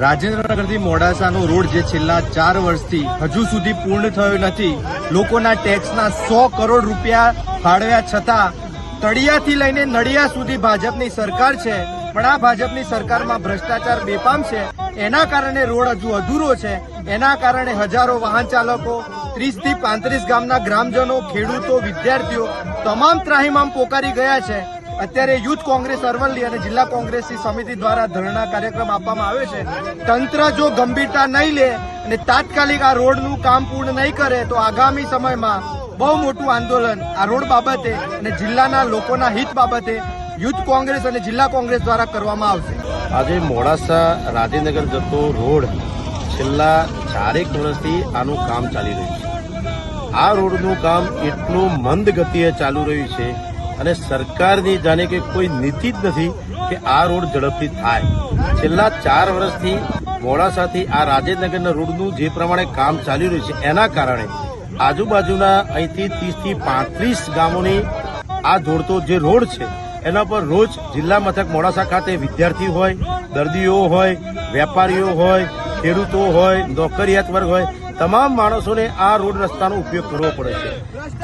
રાજેન્દ્રનગરથી મોડાસાનો road જે છેલ્લા 4 વર્ષથી હજુ સુધી પૂર્ણ થયો નથી, લોકોના ટેક્સના 100 કરોડ રૂપિયા ફાળવ્યા છતાં તળિયાથી લઈને નડિયા સુધી ભાજપની સરકાર છે, પણ આ ભાજપની સરકારમાં ભ્રષ્ટાચાર બેફામ છે. એના કારણે રોડ હજુ અધૂરો છે. એના કારણે હજારો વાહન ચાલકો, 30 થી 35 ગામના ગ્રામજનો, ખેડૂતો, વિદ્યાર્થીઓ તમામ ત્રાહિમામ પોકારી ગયા છે. અત્યારે યુથ કોંગ્રેસ અરવલ્લી અને જિલ્લા કોંગ્રેસની સમિતિ દ્વારા ધરણા કાર્યક્રમ આપવામાં આવ્યો છે. તંત્ર જો ગંભીરતા નહીં લે અને તાત્કાલિક આ રોડનું કામ પૂર્ણ નહીં કરે તો આગામી સમયમાં બહુ મોટું આંદોલન આ રોડ બાબતે અને જિલ્લાના લોકોના હિત બાબતે યુથ કોંગ્રેસ અને જિલ્લા કોંગ્રેસ દ્વારા કરવામાં આવશે. આજે મોડાસા રાજેન્દ્રનગર જતો રોડ છેલ્લા 4 વર્ષથી આનું કામ ચાલી રહ્યું છે. આ રોડનું કામ એટલું મંદ ગતિએ ચાલુ રહ્યું છે અને સરકારની જાણે કે કોઈ નીતિ જ નથી કે આ રોડ ઝડપથી થાય. છેલ્લા 4 વર્ષથી મોડાસાથી આ રાજેન્દ્રનગરના રોડનું જે પ્રમાણે કામ ચાલી રહ્યું છે એના કારણે આજુબાજુના અહીંથી 30 થી 35 ગામોની આ જોડતો જે રોડ છે એના પર રોજ જિલ્લા મથક મોડાસા ખાતે વિદ્યાર્થી હોય, દર્દીઓ હોય, વેપારીઓ હોય, ખેડૂતો હોય, નોકરિયાત વર્ગ હોય, તમામ માણસોને આ રોડ રસ્તાનો ઉપયોગ કરવો પડે છે.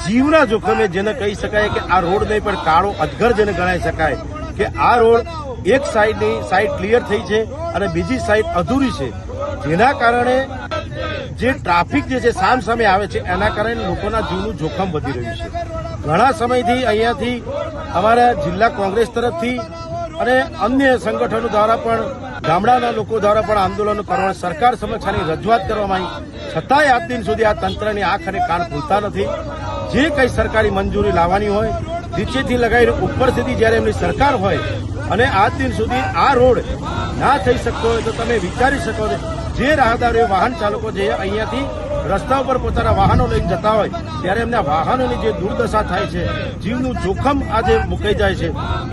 જીવના જોખમે જેને કહી શકાય કે આ રોડ નહીં પણ કાળો અજગર જેને ગણાઈ શકાય કે આ રોડ એક સાઈડની સાઈડ ક્લિયર થઈ છે અને બીજી સાઈડ અધૂરી છે, જેના કારણે જે ટ્રાફિક જે છે સામસામે આવે છે એના કારણે લોકોના જીવનું જોખમ વધી રહ્યું છે. ઘણા સમયથી અહીંયાથી અમારા જિલ્લા કોંગ્રેસ તરફથી અને અન્ય સંગઠનો દ્વારા પણ ગામડાના લોકો દ્વારા પણ આંદોલનો કરવા સરકાર સમક્ષ આની રજૂઆત કરવામાં આવી, છતાંય આજ દિન સુધી આ તંત્રની આંખ અને કાન ખુલતા નથી. જે કંઈ સરકારી મંજૂરી લાવવાની હોય નીચેથી લગાવીને ઉપર સુધી જ્યારે એમની સરકાર હોય અને આજ દિન સુધી આ રોડ ના થઈ શકતો હોય તો તમે વિચારી શકો છો જે રાહદારીઓ, વાહન ચાલકો જે અહીંયાથી રસ્તા ઉપર પોતાના વાહનો લઈને જતા હોય ત્યારે એમના વાહનોની જે દુર્દશા થાય છે, જીવનું જોખમ આજે મુકાઈ જાય છે,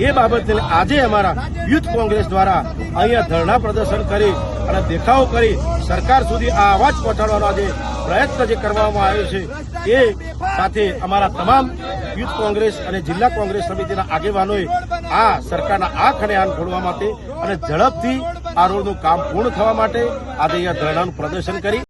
એ બાબતને આજે અમારા યુથ કોંગ્રેસ દ્વારા અહીંયા ધરણા પ્રદર્શન કરી અને દેખાવો કરી સરકાર સુધી આ અવાજ પહોંચાડવાનો આજે પ્રયત્ન જે કરવામાં આવ્યો છે એ સાથે અમારા તમામ યુથ કોંગ્રેસ અને જિલ્લા કોંગ્રેસ સમિતિના આગેવાનોએ આ સરકારના આંખ અને કાન ખોલવા માટે અને ઝડપથી આ રોડનું કામ પૂર્ણ થવા માટે આજે અહીંયા ધરણાનું પ્રદર્શન કરી